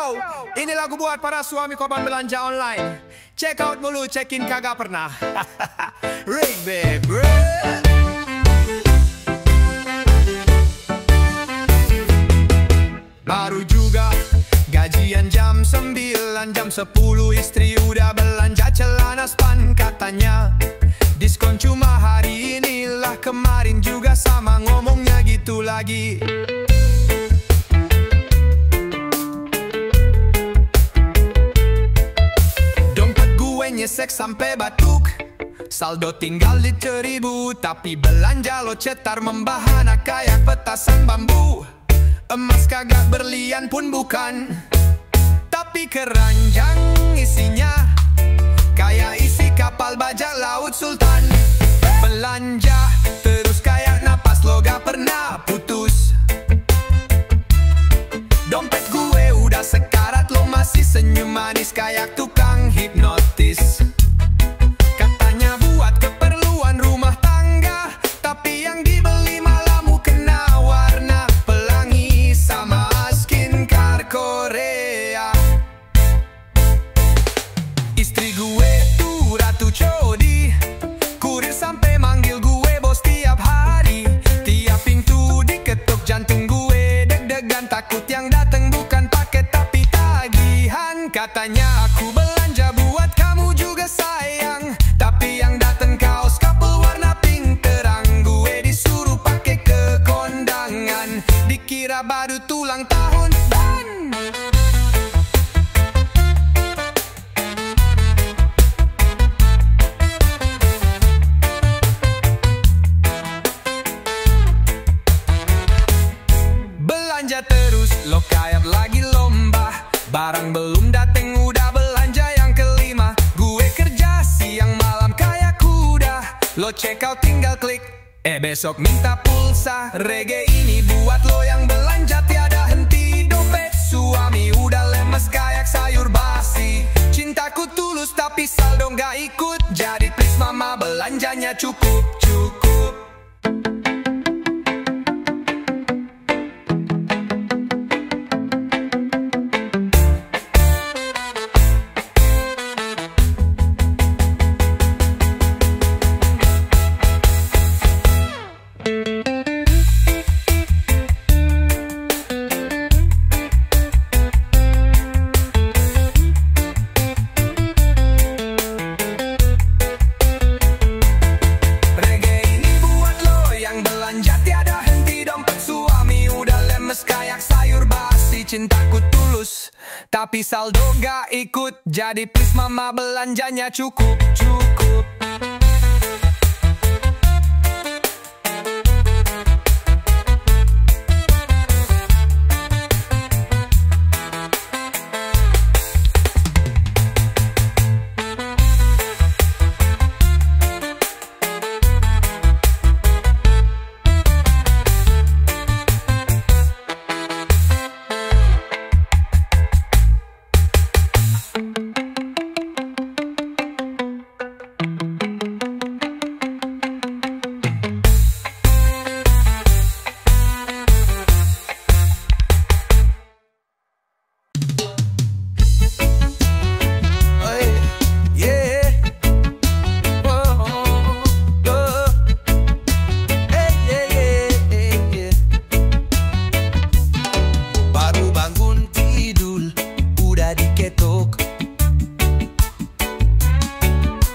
Yo, ini lagu buat para suami korban belanja online. Check out mulu, check in kagak pernah. Rig babe. Baru juga gajian jam 9, jam 10 istri udah belanja celana span. Katanya diskon cuma hari inilah, kemarin juga sama ngomongnya gitu lagi. Nyesek sampai batuk, saldo tinggal di 1000, tapi belanja lo cetar membahana kayak petasan bambu. Emas kagak berlian pun bukan, tapi keranjang isinya kayak isi kapal bajak laut sultan. Belanja terus kayak napas lo gak pernah putus. Dompet gue udah sekarat, lo masih senyum manis kayak tukang hipnotis. Katanya buat keperluan rumah tangga, tapi yang dibeli malah mukena warna pelangi sama skincare Korea. Istri gue tuh ratu codi, kurir sampai manggil gue bos tiap hari. Tiap pintu diketuk jantung gue deg-degan, takut yang dateng bukan paket tapi tagihan. Katanya aku belanja buat kamu juga sayang, tapi yang dateng kaos couple warna pink terang. Gue disuruh pakai ke kondangan, dikira baru tulang tahun ban. Belanja terus lo kayak lagi lomba, barang belum dateng udah belanja yang kelima. Gue kerja siang malam kayak kuda, lo check out tinggal klik, besok minta pulsa. Reggae ini buat lo yang belanja tiada henti. Dompet suami udah lemes kayak sayur basi. Cintaku tulus tapi saldo gak ikut, jadi please mama belanjanya cukup. Cintaku tulus tapi saldo gak ikut, jadi please mama belanjanya cukup.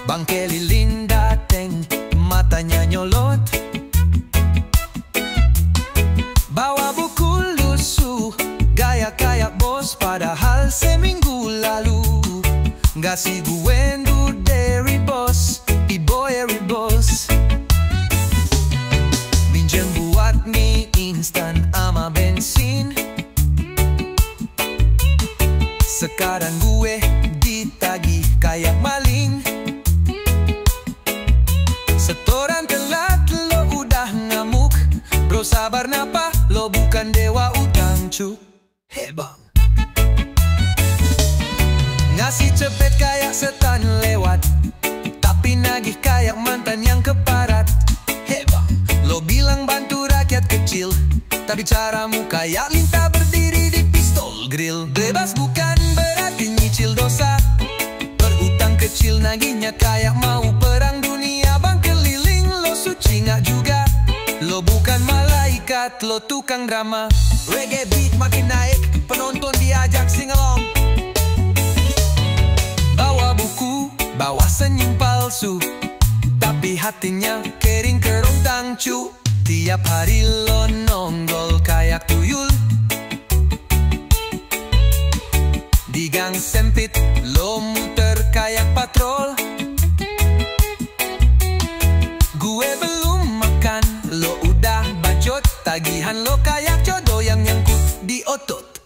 Bangke lilin dateng, matanya nyolot, bawa buku lusuh, gaya kayak bos padahal seminggu lalu. Ngasih gue duit dari bos, iboy every boss. Minjem buat mie instan ama bensin, sekarang gue ditagih kayak maling. Setoran telat lo udah ngamuk, bro sabar napa lo bukan dewa utang cuk. Hey bang, ngasih cepet kayak setan lewat, tapi nagih kayak mantan yang keparat. Hey bang, lo bilang bantu rakyat kecil, tapi caramu kayak lintah berdiri di pistol. Gold grill. Bebas bukan berarti nyicil dosa. Berutang kecil nagihnya kayak mau perang dunia. Bang keliling lo suci nggak juga. Lo bukan malaikat, lo tukang drama. Reggae beat makin naik, penonton diajak sing along. Bawa buku, bawa senyum palsu, tapi hatinya kering kerong tangcu. Tiap hari lo nonggol kayak tuyul. Di gang sempit lo muter kayak patrol. Gue belum makan, lo udah bacot. Tagihan lo kayak jodoh yang nyangkut di otot.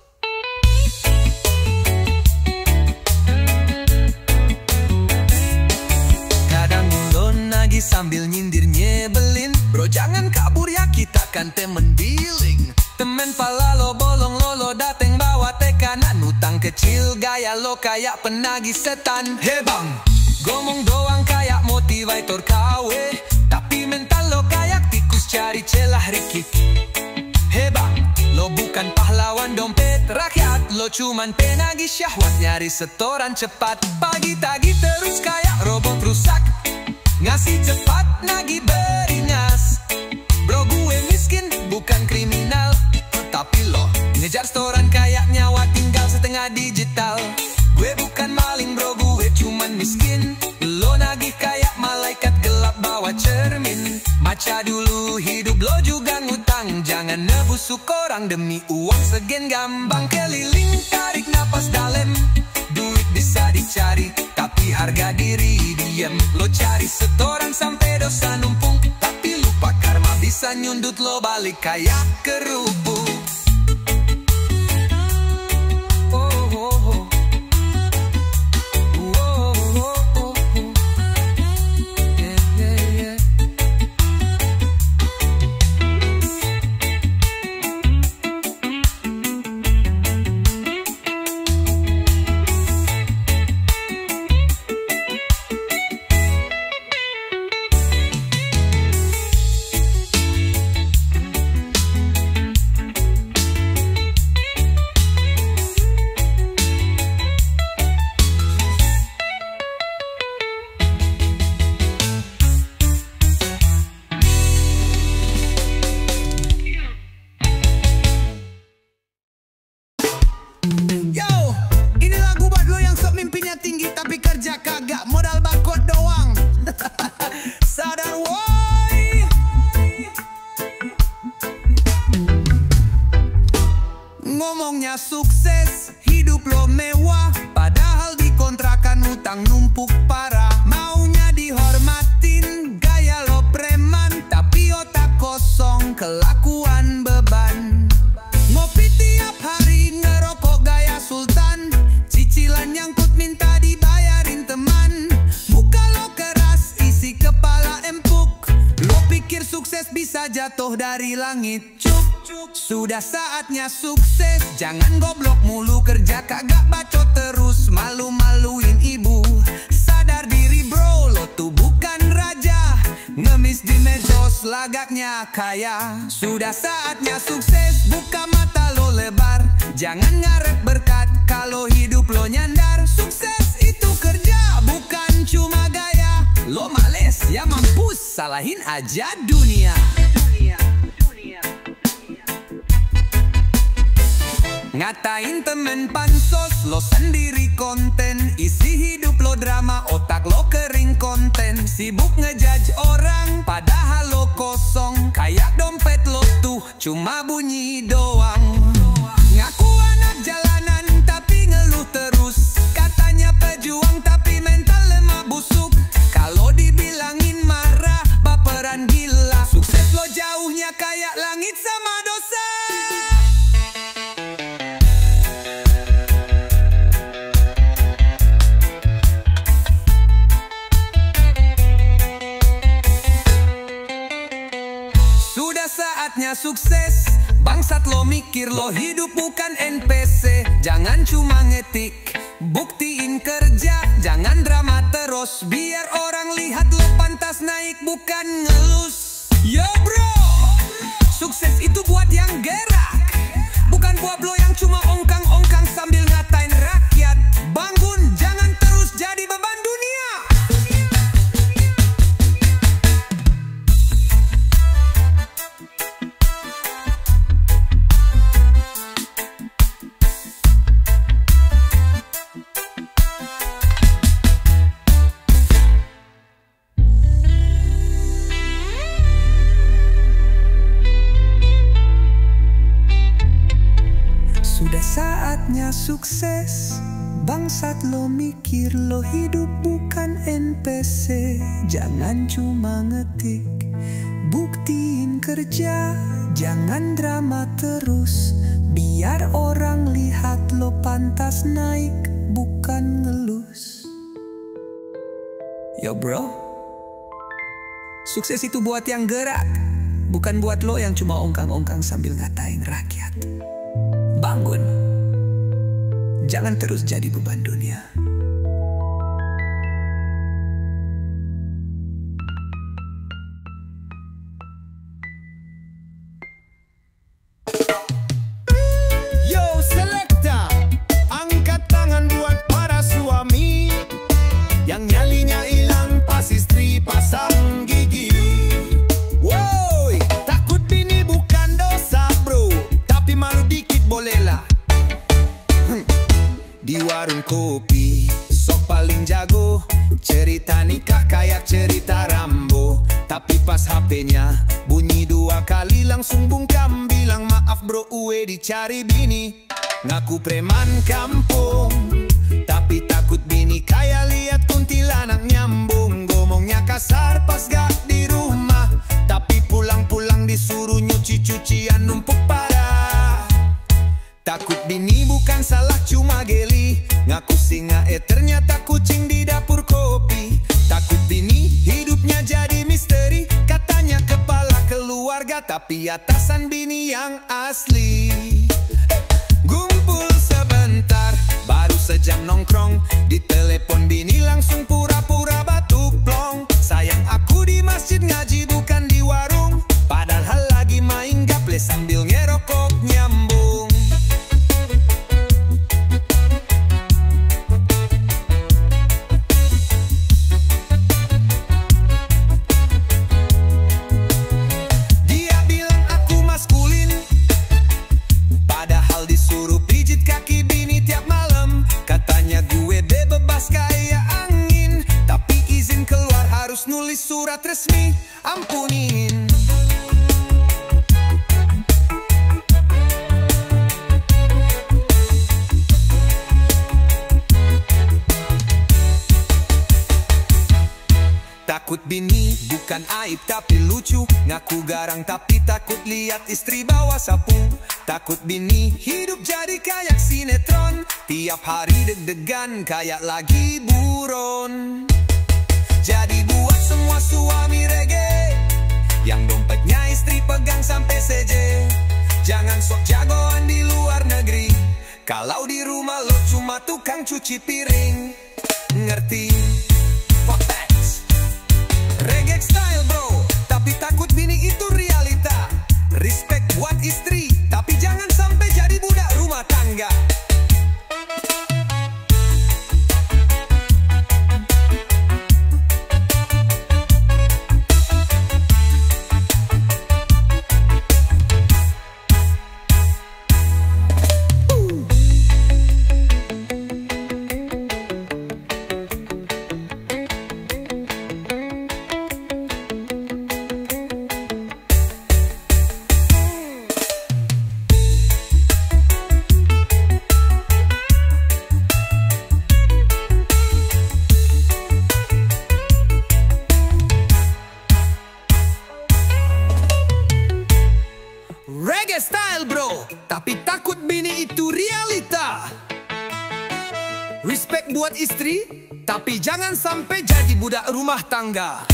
Kadang lo nagih sambil nyindir nyebelin. Bro jangan kabur ya, kita kan temen dealing. Temen pala lo bolong, lo dateng bawa tekanan. Utang kecil gaya lo kayak penagih setan. Hey bang, ngomong doang kayak motivator KW, tapi mental lo kayak tikus cari celah Ricky. Hey bang, lo bukan pahlawan dompet rakyat. Lo cuman penagih syahwat nyari setoran cepat. Pagi tagih terus kayak robot rusak. Ngasih cepat, nagih beringas. Bro gue miskin, bukan kriminal, tapi lo ngejar setoran kayak nyawa tinggal setengah digital. Gue bukan maling bro, gue cuman miskin. Lo nagih kayak malaikat gelap bawa cermin. Maca dulu hidup lo juga ngutang. Jangan nebusuk orang demi uang segen gambang. Keliling tarik napas dalam. Duit bisa dicari, tapi harga diri diem. Lo cari setoran sampai dosa numpung, tapi lupa karma bisa nyundut lo balik kayak kerupuk. Ngomongnya sukses, hidup lo mewah, padahal dikontrakan utang numpuk parah. Maunya dihormatin, gaya lo preman, tapi otak kosong, kelakuan beban. Ngopi tiap hari, ngerokok gaya sultan, cicilan nyangkut minta dibayarin teman. Muka lo keras, isi kepala empuk, lo pikir sukses bisa jatuh dari langit. Sudah saatnya sukses, jangan goblok mulu, kerja kagak bacot terus, malu-maluin ibu. Sadar diri bro, lo tuh bukan raja, ngemis di medsos lagaknya kaya. Sudah saatnya sukses, buka mata lo lebar, jangan ngarep berkat kalau hidup lo nyandar. Sukses itu kerja, bukan cuma gaya. Lo males ya mampus, salahin aja dunia. Ngatain temen pansos, lo sendiri konten. Isi hidup lo drama, otak lo kering konten. Sibuk ngejudge orang, padahal lo kosong. Kayak dompet lo tuh, cuma bunyi doang. Ngaku anak jalanan, tapi ngeluh terus. Katanya pejuang, tapi mental lemah busuk. Kalau dibilangin marah, baperan gila. Sukses lo jauhnya kayak langit sama dosa. Saatnya sukses, bangsat lo mikir lo hidup bukan NPC. Jangan cuma ngetik, buktiin kerja. Jangan drama terus, biar orang lihat lo pantas naik bukan ngelus. Yo bro, sukses itu buat yang gerak, bukan buat lo yang cuma ongkang-ongkang Syaratnya sukses, bangsat lo mikir lo hidup bukan NPC. Jangan cuma ngetik, buktiin kerja. Jangan drama terus, biar orang lihat lo pantas naik, bukan ngelus. Yo bro, sukses itu buat yang gerak, bukan buat lo yang cuma ongkang-ongkang sambil ngatain rakyat. Bangun, jangan terus jadi beban dunia. Yo selekta, angkat tangan buat para suami yang nyalinya hilang pas istri pasang gigi. Woi, takut bini bukan dosa bro, tapi malu dikit bolehlah. Di warung kopi, sok paling jago, cerita nikah kayak cerita Rambo. Tapi pas HP-nya bunyi 2 kali langsung bungkam, bilang maaf bro uwe dicari bini. Ngaku preman kampung, tapi takut bini kayak lihat kuntilanak nyambung. Ngomongnya kasar pas gak di rumah, tapi pulang-pulang disuruh nyuci cucian numpuk parah. Takut bini bukan salah cuma geli, ngaku singa ternyata kucing di dapur kopi. Takut bini hidupnya jadi misteri, katanya kepala keluarga tapi atasan bini yang asli. Gumpul sebentar, baru sejam nongkrong, di telepon bini langsung pura-pura batu plong. Sayang aku di masjid ngaji bukan di warung, padahal lagi main gaple sambil ngerokok nyambung. Dia bilang aku maskulin, padahal disuruh pijit kaki bini tiap malam. Katanya gue bebas kayak angin, tapi izin keluar harus nulis surat resmi, ampunin. Takut bini bukan aib tapi lucu, ngaku garang tapi takut lihat istri bawa sapu. Takut bini hidup jadi kayak sinetron, tiap hari deg-degan kayak lagi buron. Jadi buat semua suami reggae yang dompetnya istri pegang sampai CJ, jangan sok jagoan di luar negeri, kalau di rumah lo cuma tukang cuci piring. Ngerti? Potex reggae style bro, tapi takut bini itu realita. Respect buat istri, tapi jangan sampai jadi budak rumah tangga. Reggae style bro, tapi takut bini itu realita. Respect buat istri, tapi jangan sampai jadi budak rumah tangga.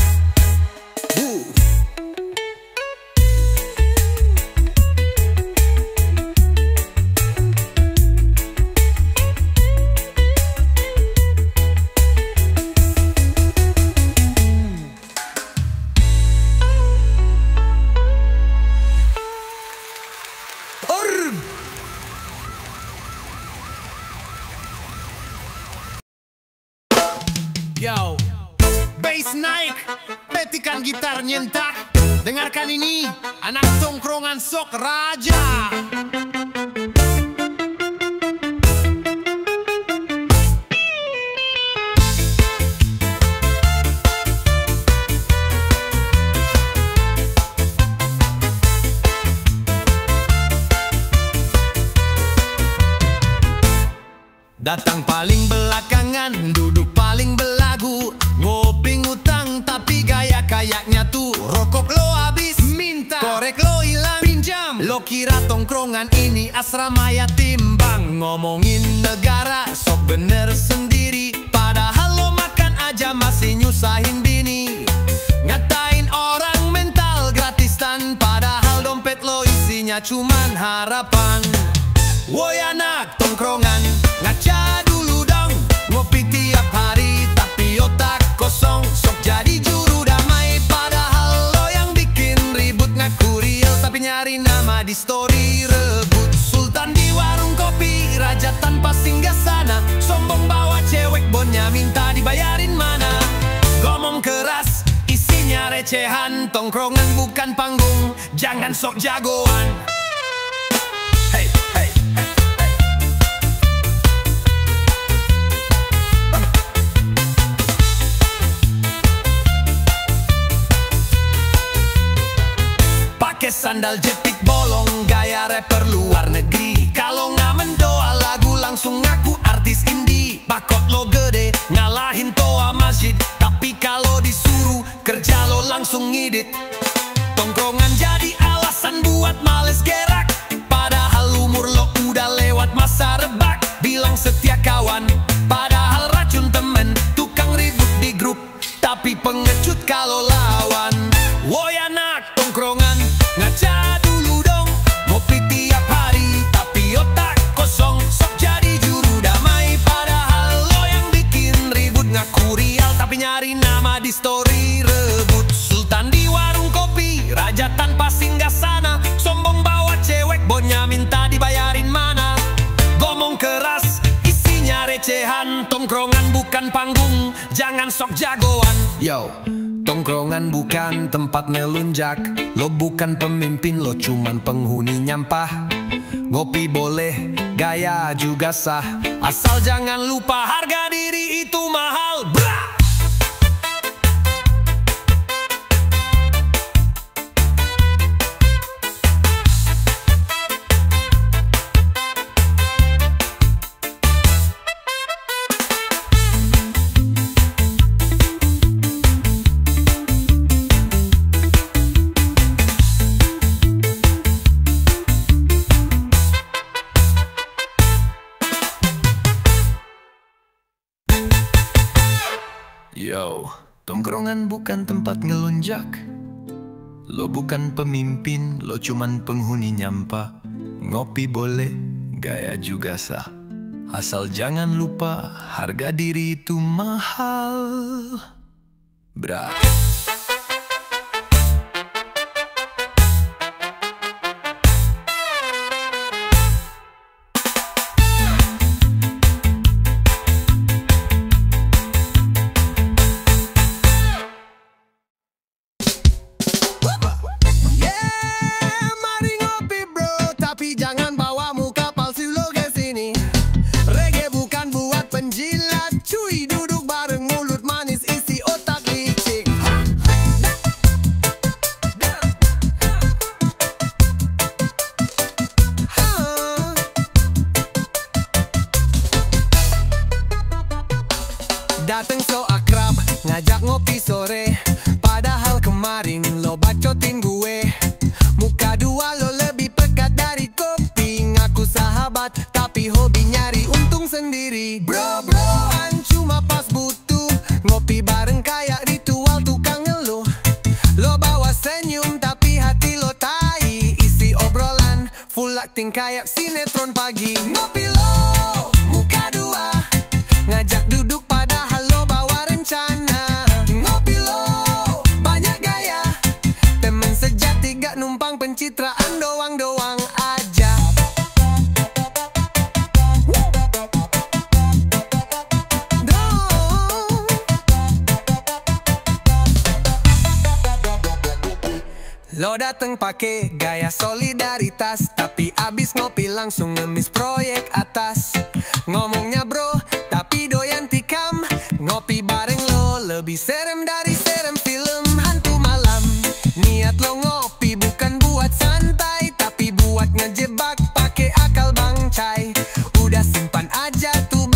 Yo, bass naik, petikan gitar nyentak. Dengarkan ini, anak tongkrongan sok raja. Datang paling belakangan, duduk paling belagu, ngopi ngutang tapi gaya kayaknya tuh. Rokok lo habis, minta. Korek lo hilang, pinjam. Lo kira tongkrongan ini asrama yatim bang. Ngomongin negara, sok bener sendiri. Padahal lo makan aja masih nyusahin bini. Ngatain orang mental gratisan, padahal dompet lo isinya cuman harapan. Woi anak tongkrongan, ngaca dulu dong. Ngopi tiap hari tapi otak kosong. Sok jadi juru damai, padahal lo yang bikin ribut. Ngaku real tapi nyari nama di story. Rebut sultan di warung kopi, raja tanpa singgah sana. Sombong bawa cewek, bonnya minta dibayarin mana. Ngomong keras, isinya recehan. Tongkrongan bukan panggung, jangan sok jagoan. Hey, hey. Pakai sandal jepit bolong, gaya rapper luar negeri. Kalau ngamen doa lagu langsung ngaku artis indie. Bakot lo gede, ngalahin toa masjid. Tapi kalau disuruh kerja lo langsung ngidit. Tongkrongan jadi alasan buat males gerak. Padahal umur lo udah lewat masa rebak. Bilang setia kawan, padahal racun temen. Tukang ribut di grup, tapi pengecut kalau lawan. Woi anak tongkrongan, ngaca dulu dong. Ngopi tiap hari tapi otak kosong. Sok jadi juru damai, padahal lo yang bikin ribut. Ngaku real tapi nyari nama di story. Rebut sultan di warung kopi, raja tanpa singgah sana. Sombong bawa cewek, bonnya minta dibayarin mana. Ngomong keras, isinya recehan. Tongkrongan bukan panggung, jangan sok jagoan. Yo, tongkrongan bukan tempat ngelunjak. Lo bukan pemimpin, lo cuman penghuni nyampah. Ngopi boleh, gaya juga sah. Asal jangan lupa harga diri itu mahal. Blah! Yo, tongkrongan bukan tempat ngelunjak. Lo bukan pemimpin, lo cuman penghuni nyampah. Ngopi boleh, gaya juga sah. Asal jangan lupa harga diri itu mahal. Bra. Jangan bawa muka palsu lo ke sini. Reggae bukan buat penjilat, cuy. Duduk bareng mulut manis, isi otak licik. Dateng so akrab, ngajak ngopi sore. Padahal kemarin lo bacotin gue. Muka dua lo lebih pekat dari kopi. Ngaku sahabat tapi hobi nyari untung sendiri. Bro-broan cuma pas butuh ngopi bareng kayak ritual tukang ngeluh. Lo bawa senyum tapi hati lo tai. Isi obrolan full acting kayak sinetron pagi. Ngopi lo muka dua, ngajak duduk padahal lo bawa rencana. Ngopi lo banyak gaya, temen sejati gak numpang pencitraan doang-doang aja. Lo dateng pake gaya solidaritas, tapi abis ngopi langsung ngemis proyek atas. Ngomongnya bro, tapi doyan tikam. Ngopi bareng lo lebih serem dari serem film hantu malam. Niat lo ngopi bukan buat santai, tapi buat ngejebak pake akal bangcai. Udah simpan aja tuh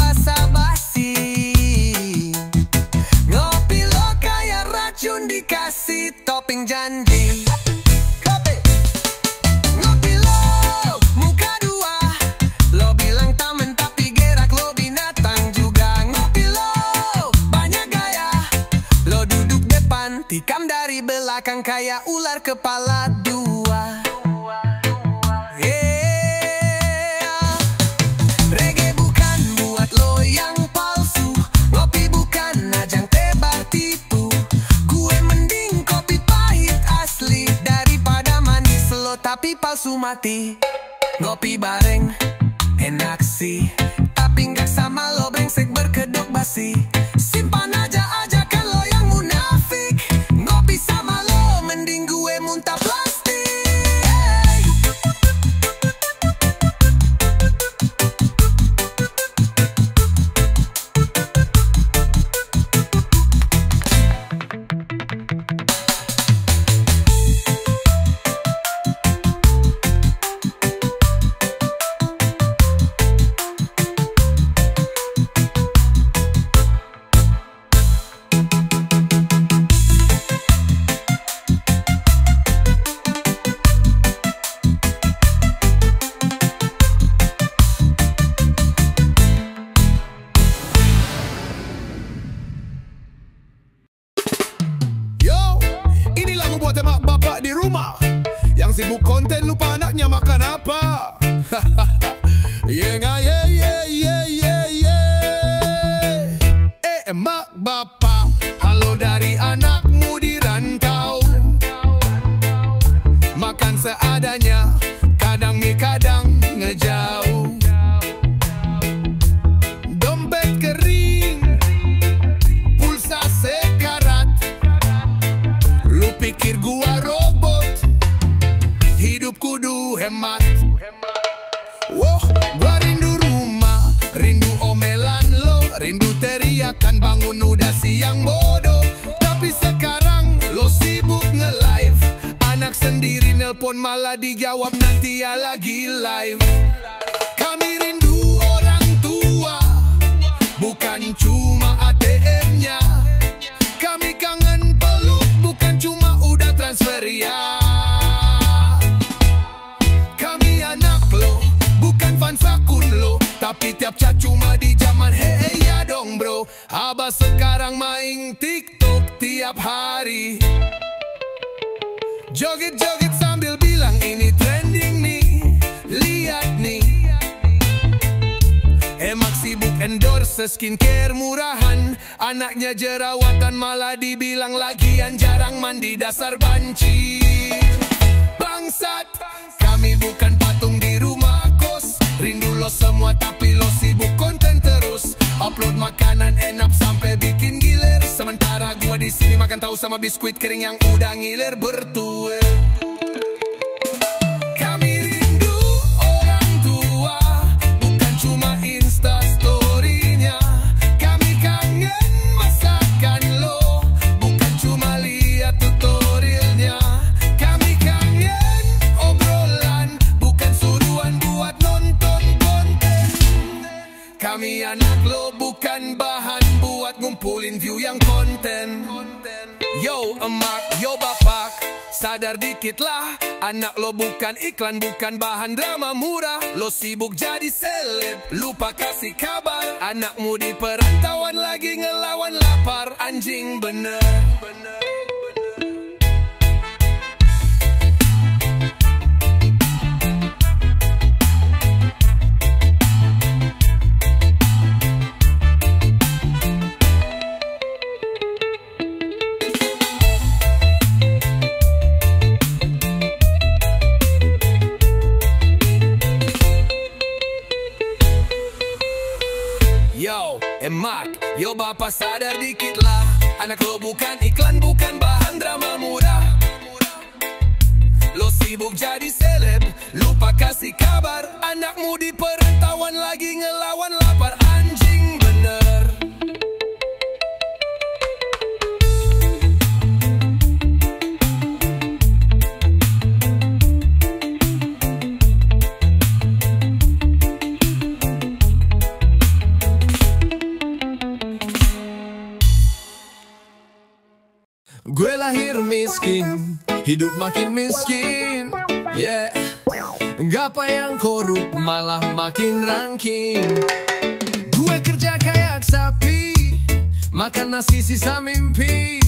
belakang kayak ular kepala dua. Reggae bukan buat lo yang palsu, ngopi bukan ajang tebar tipu. Gue mending kopi pahit asli daripada manis lo tapi palsu mati. Ngopi bareng enak sih, tapi nggak sama lo brengsek berkedok basi. Simpan aja ajakan lo yang munafik, ngopi sama lo mending gue muntah plastik. Emak bapak di rumah yang sibuk konten lupa anaknya makan apa. Emak bapak, halo dari anakmu di rantau. Makan seadanya, kadang mie kadang ngejauh. Dompet kering, pulsa sekarat. Lu pikir gua robot, hidup kudu hemat. Wah, gua rindu rumah, rindu omelan lo, rindu teriakan bangun udah siang bodoh. Tapi sekarang lo sibuk nge-live, anak sendiri nelpon malah dijawab nanti ya lagi live. Kami rindu orang tua, bukan cuma ATM-nya. Kami kangen peluk, bukan cuma udah transfer ya. Kami anak lo, bukan fans akun lo, tapi tiap chat cuma di zaman hey ya dong bro. Abah sekarang main TikTok tiap hari, joget-joget sambil bilang ini trending nih, lihat nih. Emak sibuk endorse skincare murahan, anaknya jerawatan malah dibilang lagian jarang mandi, dasar banci. Bangsat, kami bukan patung di rumah kos, rindu lo semua tapi lo sibuk konten terus. Upload makanan enak sampai bikin gilir, sementara gua di sini makan tahu sama biskuit kering yang udah ngiler bertuer. Kami rindu orang tua, bukan cuma Instastory-nya. Kami kangen masakan lo, bukan cuma lihat tutorialnya. Kami kangen obrolan, bukan suruhan buat nonton konten. Kami anak lo, bukan bahan buat ngumpulin view yang konten. Yo emak, yo bapak, sadar dikit lah, anak lo bukan iklan, bukan bahan drama murah. Lo sibuk jadi seleb, lupa kasih kabar. Anakmu di perantauan lagi ngelawan lapar, anjing bener. Yo, emak, yo bapak sadar dikit lah, anak lo bukan iklan, bukan bahan drama murah. Lo sibuk jadi seleb, lupa kasih kabar. Anakmu di perantauan lagi ngelawan lapar, anjing bener. Gue lahir miskin, hidup makin miskin, yeah. Gak payang korup, malah makin ranking. Gue kerja kayak sapi, makan nasi sisa mimpi.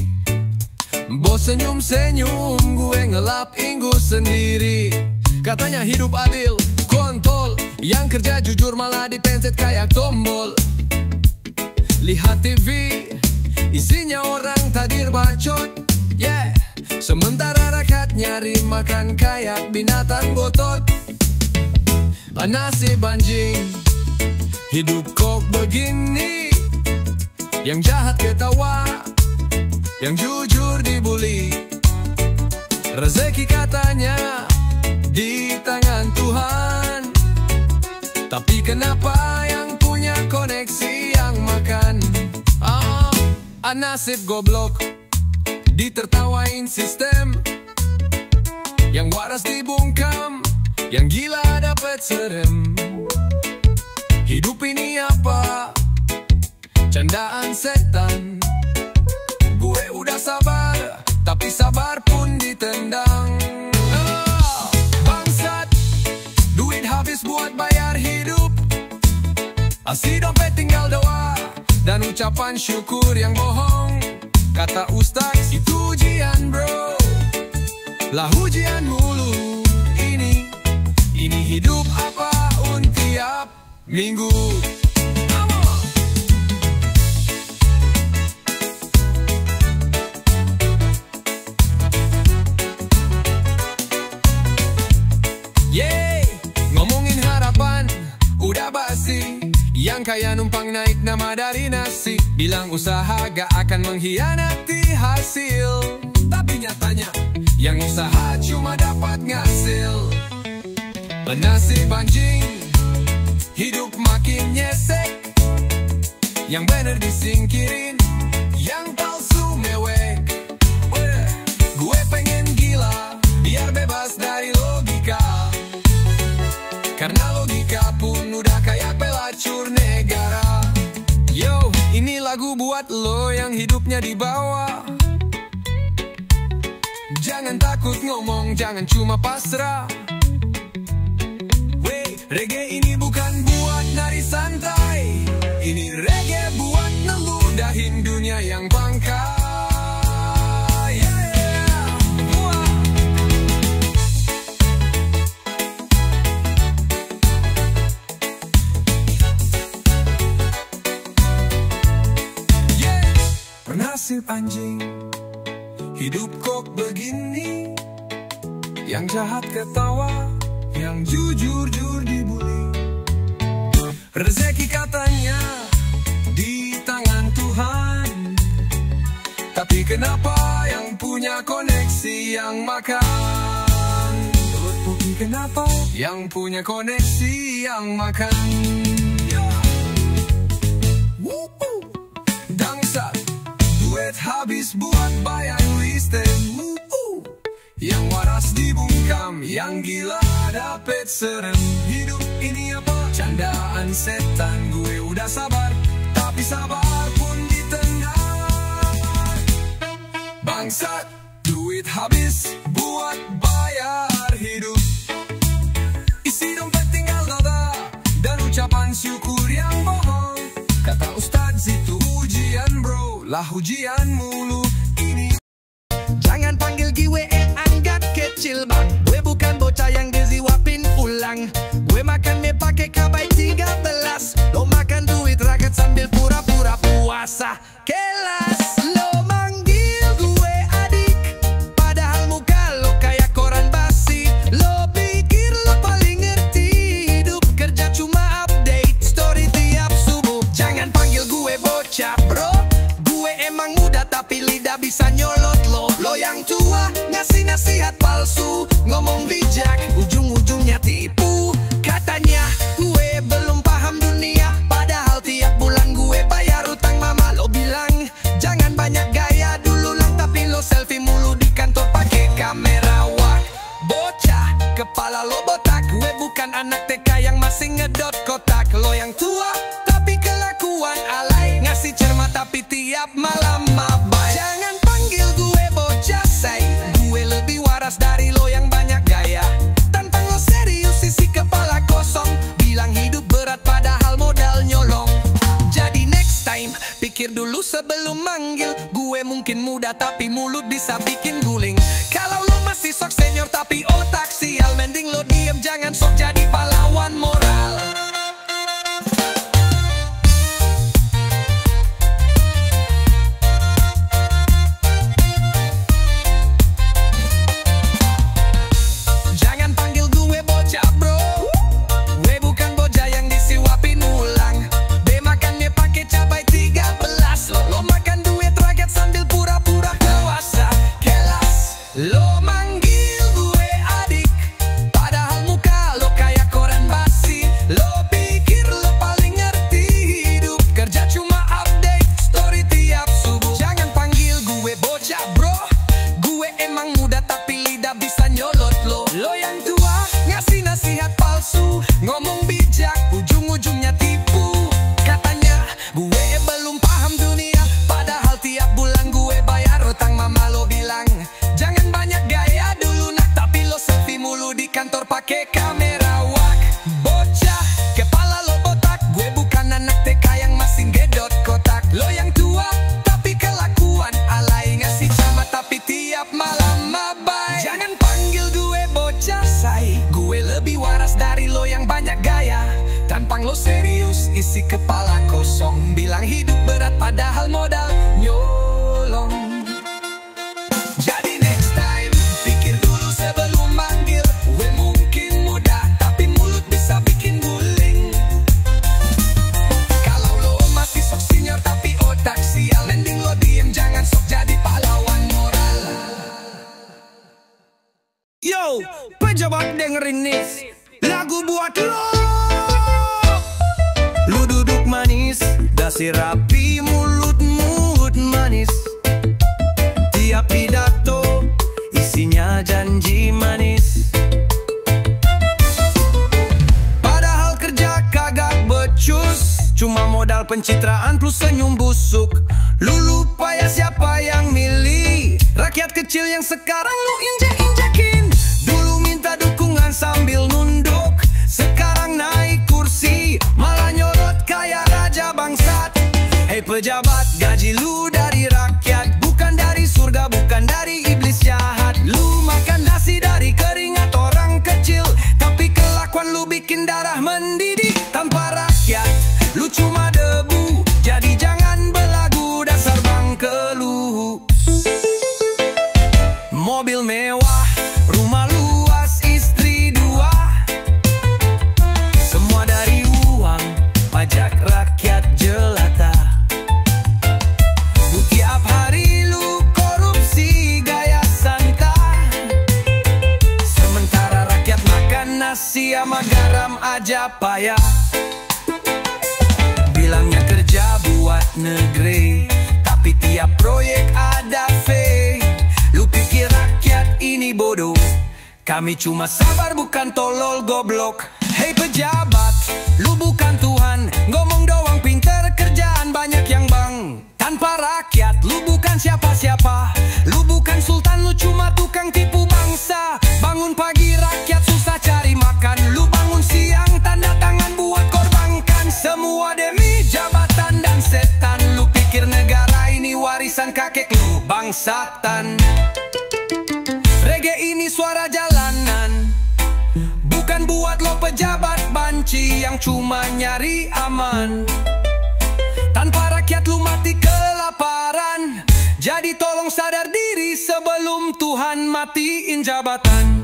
Bos senyum-senyum, gue ngelap inggu sendiri. Katanya hidup adil, kontol. Yang kerja jujur malah dipencet kayak tombol. Lihat TV, isinya orang tadir bacot, yeah. Sementara rakyat nyari makan kayak binatang botot. Nasib anjing, hidup kok begini. Yang jahat ketawa, yang jujur dibully. Rezeki katanya di tangan Tuhan, tapi kenapa yang punya koneksi yang makan? Nasib goblok, ditertawain sistem. Yang waras dibungkam, yang gila dapet serem. Hidup ini apa? Candaan setan. Gue udah sabar, tapi sabar pun ditendang. Bangsat, duit habis buat bayar hidup. Asli dompet tinggal doa dan ucapan syukur yang bohong. Kata ustaz, itu ujian bro. Lah ujian mulu. Ini hidup apa tiap minggu. Ngomongin harapan udah basi. Yang kaya numpang naik nama dari nasi. Bilang usaha gak akan mengkhianati hasil, tapi nyatanya yang usaha cuma dapat ngasil. Nasib anjing, hidup makin nyesek. Yang bener disingkirin, yang palsu mewek. Gue pengen gila, biar bebas dari logika. Karena logika pun udah kayak pelacur negara. Yo, ini lagu buat lo yang hidupnya di bawah. Jangan takut ngomong, jangan cuma pasrah. Reggae ini bukan buat nari santai. Ini reggae buat ngeludahin dunia yang bangkai. Nasib anjing, hidup kok begini. Yang jahat ketawa, yang jujur dibully. Rezeki katanya di tangan Tuhan, tapi kenapa yang punya koneksi yang makan? Kenapa yang punya koneksi yang makan? Dangsat, duit habis buat bayar listrik. Yang waras dibungkam, yang gila dapet serem. Hidup ini apa? Candaan setan. Gue udah sabar, tapi sabar pun ditendang. Bangsat, duit habis buat bayar hidup. Isi dompet tinggal dada dan ucapan syukur yang bohong. Kata ustadz itu ujian bro, lah ujian mulu ini. Jangan panggil gue anggap kecil bang. Gue bukan bocah yang diziwapin ulang. Gue makan mie pakai kabai 13. Lo makan duit rakyat sambil pura-pura puasa. Kelas. Lo manggil gue adik, padahal muka lo kayak koran basi. Lo pikir lo paling ngerti hidup, kerja cuma update story tiap subuh. Jangan panggil gue bocah bro. Gue emang muda tapi lidah bisa nyolot lo. Lo yang tua ngasih nasihat palsu, ngomong bijak ujung-ujungnya tipu. Katanya gue belum paham dunia, padahal tiap bulan gue bayar utang mama. Lo bilang jangan banyak gaya dulu lang, tapi lo selfie mulu di kantor pakai kamera. Wah bocah, kepala lo botak. Gue bukan anak TK yang masih ngedot kotak. Lo yang tua tapi kelakuan alay, ngasih cermat tapi tiap malam mabai. Jangan panggil gue bocah say, gue lebih waras dari lo yang banyak gaya. Tantang lo serius isi kepala kosong, bilang hidup berat padahal modal nyolong. Jadi next time pikir dulu sebelum manggil gue gue mungkin muda tapi mulut bisa bikin guling. Kalau lo masih sok senior tapi otak sial, mending lo diem, jangan sok jadi pahlawan moral. Jangan panggil gue bocah bro, gue bukan bocah yang disuapin ulang. Be makannya pakai cabai 13, lo makan duit rakyat sambil pura-pura puasa. Kelas lo manggil gue adik, padahal muka lo kayak koran basi. Lo pikir lo paling ngerti hidup, kerja cuma update story tiap subuh. Jangan panggil gue bocah bro, gue emang muda tapi lidah bisa nyolot lo. Lo yang tua ngasih nasihat palsu, ngomong bijak ujung-ujungnya tipu. Katanya gue belum paham dunia, padahal tiap bulan gue bayar utang. Mama lo bilang jangan banyak gaya dulu nak, tapi lo selfie mulu di kantor pakai kamera wak. Bocah kepala lo botak, gue bukan anak TK yang masih gedot kotak. Lo yang tua tapi kelakuan alay, ngasih camat tapi tiap malam mabai. Jangan panggil gue bocah say, gue lebih waras dari lo yang banyak gaya. Tampang lo serius, isi kepala kosong, bilang hidup berat padahal modal nyolong. Jadi next time pikir dulu sebelum manggil, gue mungkin muda tapi mulut bisa bikin guling. Kalau lo masih sok senior tapi otak sial, mending lo diem, jangan sok jadi pahlawan moral. Yo, pejabat dengerin nih, lagu buat lo. Lu duduk manis, dasi rapi, mulut manis. Tiap pidato isinya janji manis, padahal kerja kagak becus, cuma modal pencitraan plus senyum busuk. Lu lupa ya siapa yang milih, rakyat kecil yang sekarang lu injek-injekin. Dulu minta dukungan sambil nunduk, sekarang naik kursi malah nyorot kayak raja bangsat. Hei pejabat, gaji lu dari rakyat, bukan dari surga, bukan dari iblis jahat. Lu makan nasi dari keringat orang kecil, tapi kelakuan lu bikin darah mendidih. Tanpa rakyat, lu cuma debu, jadi jangan belagu dasar bangkelu. Mobil mewah, rumah luas, istri 2, semua dari uang pajak rakyat jelata. Tiap hari lu korupsi gaya santai, sementara rakyat makan nasi sama garam aja payah. Bilangnya kerja buat negeri, tapi tiap proyek ada fee. Lu pikir rakyat ini bodoh? Kami cuma sabar bukan tolol goblok. Hei pejabat, lu bukan Tuhan, ngomong doang pinter, kerjaan banyak yang bang. Tanpa rakyat, lu bukan siapa-siapa. Lu bukan sultan, lu cuma tukang tipu bangsa. Bangun pagi rakyat susah cari makan, lu bangun siang tanda tangan buat korbankan. Semua demi jabatan dan setan, lu pikir negara ini warisan kakek lu, bangsatan. Reggae ini suara jalanan, bukan buat lo pejabat banci yang cuma nyari aman. Tanpa rakyat lu mati kelaparan, jadi tolong sadar diri sebelum Tuhan matiin jabatan.